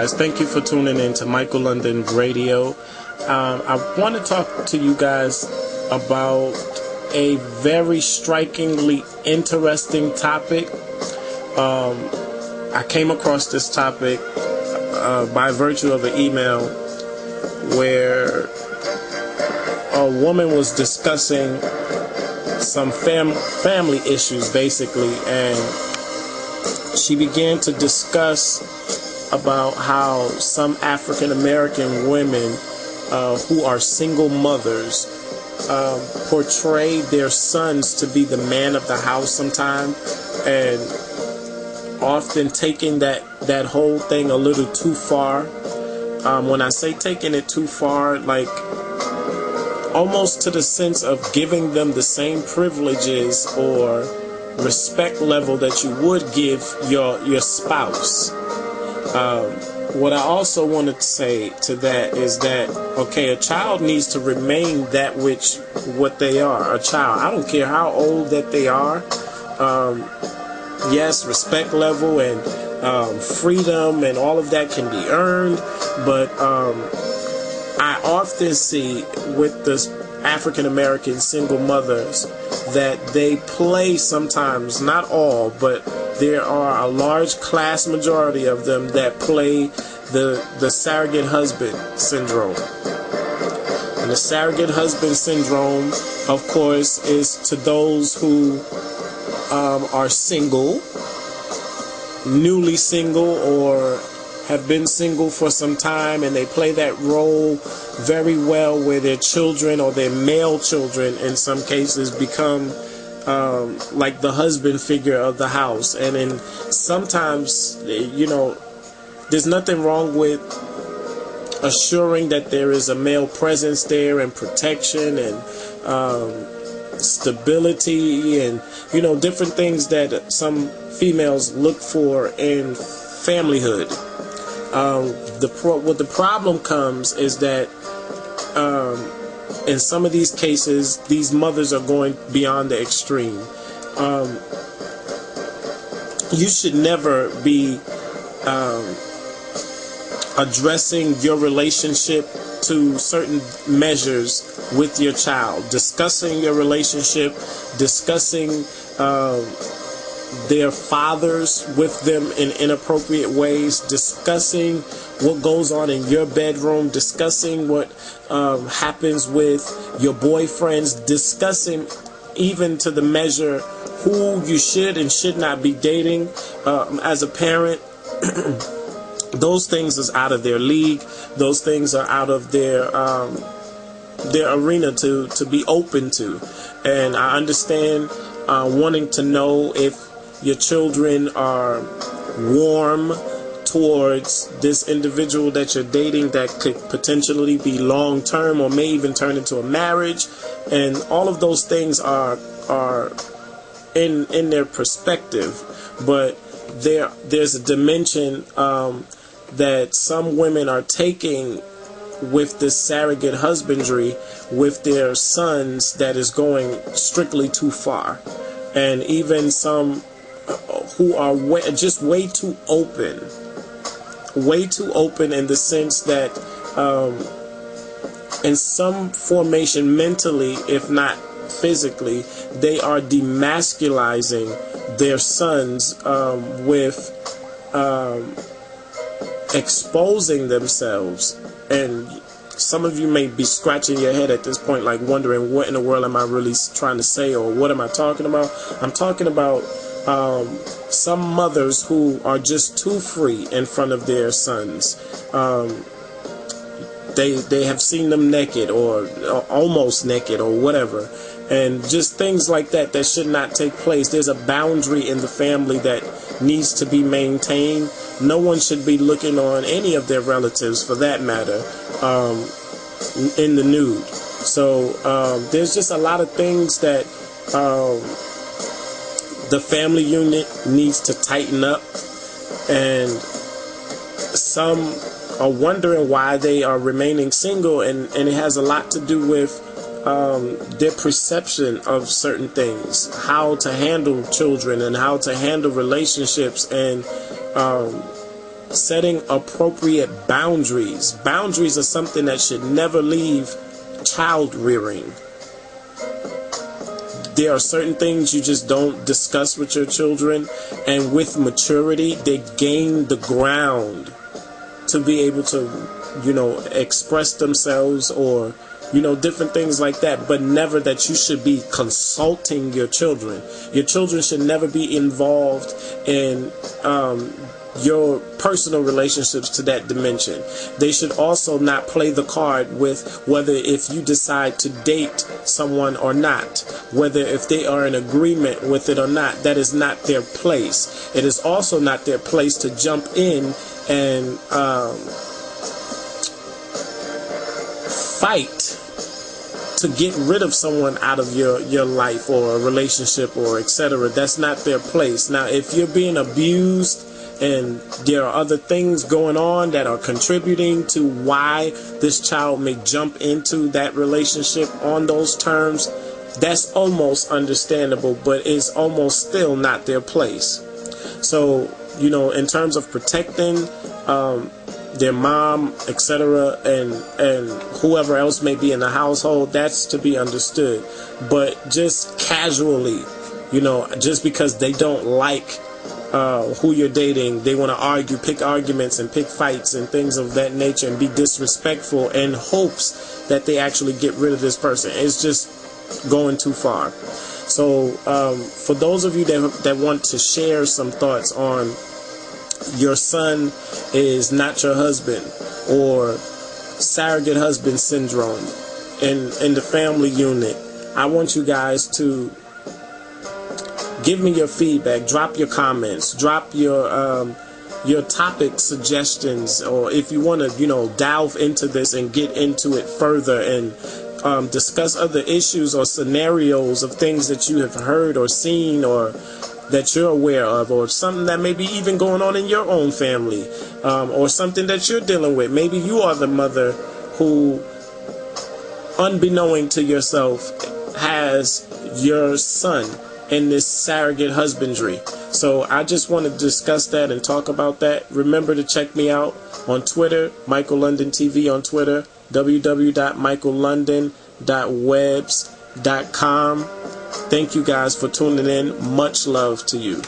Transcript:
guys. Thank you for tuning in to Michael London Radio. I want to talk to you guys about a very strikingly interesting topic. I came across this topic by virtue of an email where a woman was discussing some family issues, basically, and she began to discuss about how some African American women who are single mothers portray their sons to be the man of the house sometime, and often taking that whole thing a little too far. When I say taking it too far, like almost to the sense of giving them the same privileges or respect level that you would give your spouse. What I also wanted to say to that is that, okay, a child needs to remain what they are, a child. I don't care how old that they are. Yes, respect level and freedom and all of that can be earned, but I often see with the African American single mothers that they play sometimes, not all, but there are a large class majority of them that play the surrogate husband syndrome. And the surrogate husband syndrome, of course, is to those who are single, newly single, or have been single for some time, and they play that role very well where their children or their male children in some cases become like the husband figure of the house. And then sometimes, there's nothing wrong with assuring that there is a male presence there and protection and stability and, different things that some females look for in familyhood. What the problem comes is that in some of these cases, these mothers are going beyond the extreme. You should never be addressing your relationship to certain measures with your child, discussing your relationship, discussing their fathers with them in inappropriate ways, discussing what goes on in your bedroom, discussing what happens with your boyfriends, discussing even to the measure who you should and should not be dating as a parent. Those things is out of their league. Those things are out of their arena to be open to. And I understand wanting to know if your children are warm towards this individual that you're dating that could potentially be long-term or may even turn into a marriage. And all of those things are in their perspective. But there's a dimension that some women are taking with this surrogate husbandry with their sons that is going strictly too far. And even some who are just way too open in the sense that in some formation mentally, if not physically, they are demasculizing their sons with exposing themselves. And some of you may be scratching your head at this point, like wondering what in the world am I really trying to say, or what am I talking about? I'm talking about some mothers who are just too free in front of their sons. They have seen them naked or almost naked or whatever, and just things like that should not take place. There's a boundary in the family that needs to be maintained. No one should be looking on any of their relatives, for that matter, in the nude. So there's just a lot of things that the family unit needs to tighten up, and some are wondering why they are remaining single, and it has a lot to do with their perception of certain things, how to handle children and how to handle relationships, and Setting appropriate boundaries. Boundaries are something that should never leave child rearing. There are certain things you just don't discuss with your children, and with maturity, they gain the ground to be able to, express themselves, or, different things like that, but never that you should be consulting your children. Your children should never be involved in your personal relationships to that dimension. They should also not play the card with whether if you decide to date someone or not, whether if they are in agreement with it or not. That is not their place. It is also not their place to jump in and fight to get rid of someone out of your life or a relationship or etc. That's not their place. Now, if you're being abused and there are other things going on that are contributing to why this child may jump into that relationship on those terms, that's almost understandable, but it's almost still not their place. So, in terms of protecting their mom, etc., and whoever else may be in the household, that's to be understood. But just casually, just because they don't like who you're dating, they want to argue, pick arguments and pick fights and things of that nature and be disrespectful in hopes that they actually get rid of this person. It's just going too far. So for those of you that want to share some thoughts on your son is not your husband, or surrogate husband syndrome in the family unit, I want you guys to give me your feedback, drop your comments, drop your topic suggestions, or if you want to, delve into this and get into it further and discuss other issues or scenarios of things that you have heard or seen or that you're aware of, or something that may be even going on in your own family, or something that you're dealing with. Maybe you are the mother who, unbeknown to yourself, has your son in this surrogate husbandry. So I just want to discuss that and talk about that. Remember to check me out on Twitter, Michael London TV on Twitter, www.michaellondon.webs.com. Thank you guys for tuning in. Much love to you.